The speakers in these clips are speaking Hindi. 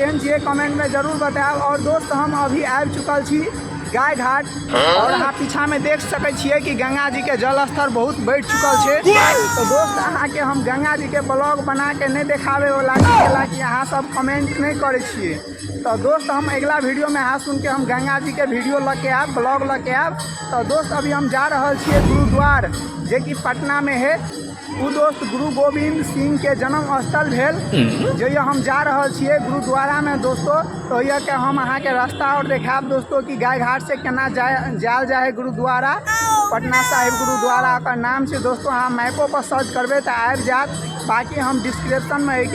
केहन छिए कमेंट में जरूर बताएब। और दोस्त हम अभी आबि चुकल छी गाय घाट और अहाँ पीछा में देख सकै छिए कि गंगा जी के जल स्तर बहुत बढ़ चुकल है। तो दोस्त अहाँ के हम गंगा जी के ब्लॉग बना के नहीं देखावे वाला कि अहाँ सब कमेंट नहीं करे छिए। तो दोस्त हम अगला वीडियो में अहाँ सुन के हम गंगा जी के वीडियो लग के आब, ब्लॉग लग के आब। तो दोस्त अभी हम जा रहे छिए गुरुद्वार जे कि पटना में है। वो दोस्त गुरु गोविंद सिंह के जन्म स्थल भेल जो ये हम जा रहे छिए गुरुद्वारा में दोस्तों। तो ये के हम अहाँ के रास्ता और देखाब दोस्तों कि गाय घाट से केना जायल जाए गुरुद्वारा। पटना साहिब गुरुद्वारा का नाम से दोस्तों अहाँ मैपो पर सर्च करबे तो आबि जात। बाकी हम डिस्क्रिप्शन में एक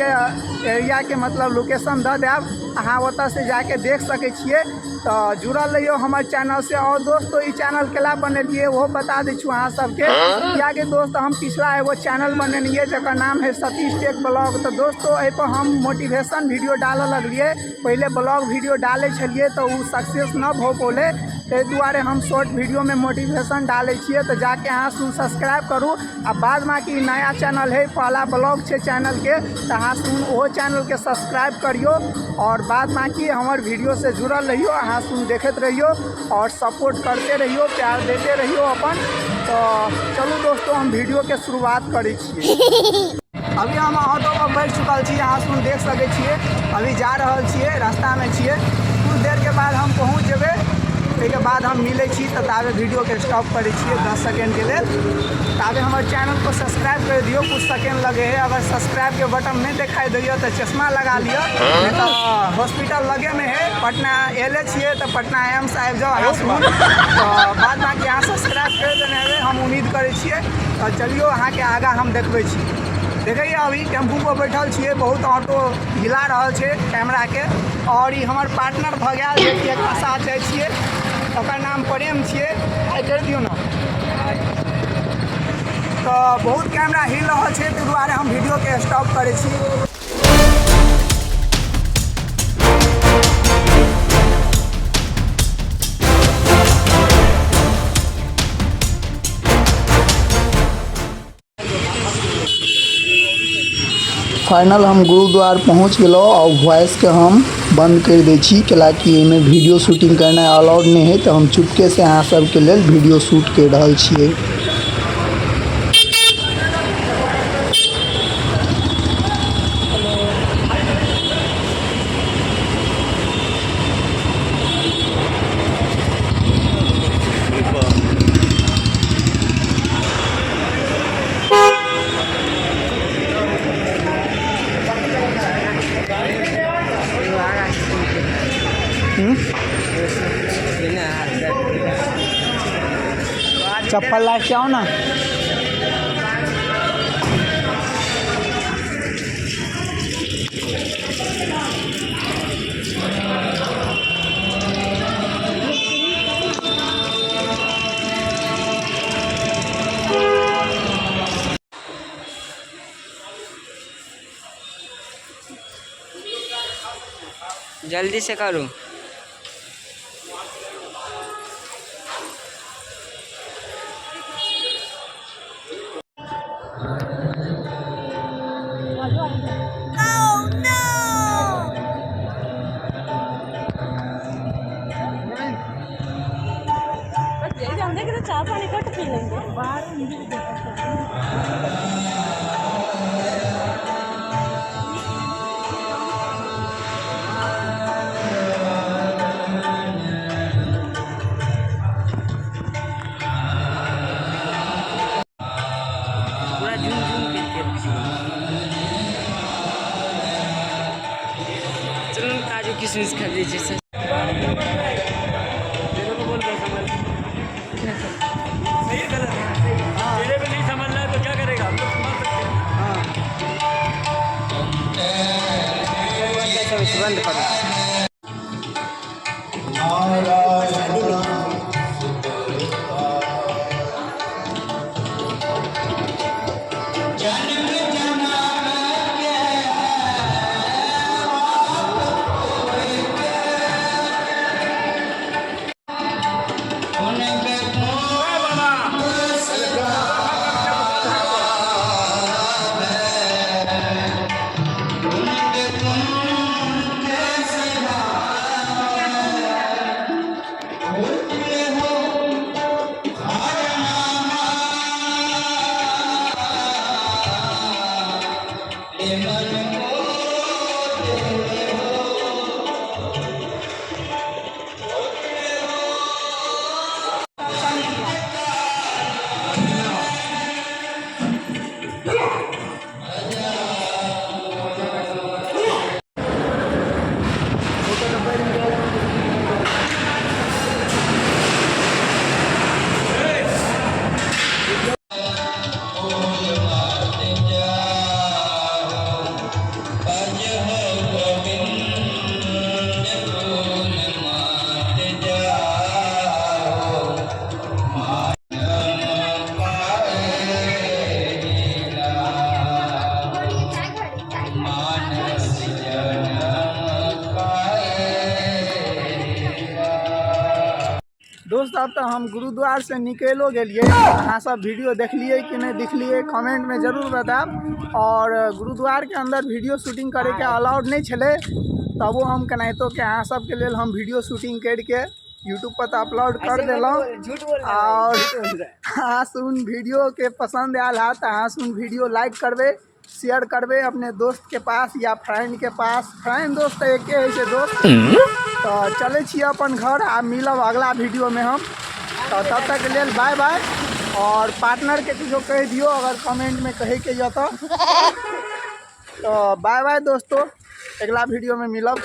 एरिया के मतलब लोकेशन दे देब, अहाँ ओतऽ से जाके देख सकै छिए। तो जुड़ल रहियो हमारे चैनल से। और दोस्तों ये चैनल केला बनेलिए वो बता दी छूँ अहाँ सबके कि दोस्त हम पिछला एगो चैनल बनेलिए जकर नाम है सतीश टेक ब्लॉग। तो दोस्तों एहि पर हम मोटिवेशन वीडियो डाले लगलिए, पहले ब्लॉग वीडियो डाले छलिए तो वो सक्सेस न हो पौले, ताहि दुआरे हम शॉर्ट वीडियो में मोटिवेशन डाले छिए। तो जाके अहाँ सुन सब्सक्राइब करूँ। आ बाद में कि नया चैनल है पहला ब्लॉग है चैनल के, तो अहाँ सुन वो चैनल के सब्सक्राइब करियो और बाद में कि हमारे वीडियो से जुड़ल रहियो, अहाँ सुन देखते रहियो और सपोर्ट करते रहियो, प्यार देते रहियो अपन। तो चलू दोस्तों हम वीडियो के शुरुआत करै छिए। अभी हम ऑटो पर बैठ चुकल छी, अहाँ सुन देख सकै छिए। अभी जा रहल छिए, रास्ता में छिए, कुछ देर के बाद हम पहुँच जेबे। के बाद हम मिले छी तो ताबे वीडियो के स्टॉप करे छिए 10 सेकेंड के लिए। ताबे हमारे चैनल को सब्सक्राइब कर दियो, कुछ सेकेंड लगे है। अगर सब्सक्राइब के बटन नहीं दिखाई दियो तो चश्मा लगा लियो, नहीं तो हॉस्पिटल लगे में है पटना एले छिए तो पटना एम्स आबि जाओ अहाँ सुन। तो बाद में यहाँ सब्सक्राइब कर देने है हम उम्मीद करे छिए। तो चलियो अहाँ के आगा हम देखबे छी। देखिए अभी टेम्पू पर बैठल छिए, बहुत ऑटो हिला रहा है कैमरा के। और ये हमारे पार्टनर भ गया एक साथ जाइ छिए, ओकर नाम प्रेम छिए, आई कर दियो ना। तो बहुत कैमरा हिल रहा है ताहि दुआरे हम वीडियो के स्टॉप करे छी। फाइनल हम गुरुद्वार पहुँच गलो और वॉइस के हम बंद कर दै छी कैलाकि एहिमे वीडियो शूटिंग करना अलाउड नहीं है। तो हम चुपके से अहाँ सबके लेल वीडियो शूट कर रहल छिए। चप्पल ला के आओ ना। जल्दी से करो। चाय पानी कट पी लेंगे बाहर। पूरा झूम झूम करके चलो काजू किशमिश खा लीजिए। बंद करो। दोस्त अब तो हम गुरुद्वार से निकलो गेलिए। अहाँ सब वीडियो देखलिए कि नहीं देखलिए कमेंट में जरूर बताब। और गुरुद्वार के अंदर वीडियो शूटिंग करे के अलाउड नहीं छले, तबो हम केनाहितो के अहाँ सबके लेल हम वीडियो शूटिंग करके यूट्यूब पर तो अपलोड कर दिलौं। और अहाँ सुन वीडियो के पसंद आयल है तो अहाँ सुन वीडियो लाइक करबे, शेयर करबे अपने दोस्त के पास या फ्रेंड के पास। फ्रेंड दोस्त एके है से दोस्त। तो चले छी अपन घर, आ मिलब अगला वीडियो में हम। तो तब तक के लेल बाय बाय। और पार्टनर के कुछ कह दियो अगर कमेंट में कहे के तो बाय बाय दोस्तों, अगला वीडियो में मिलब।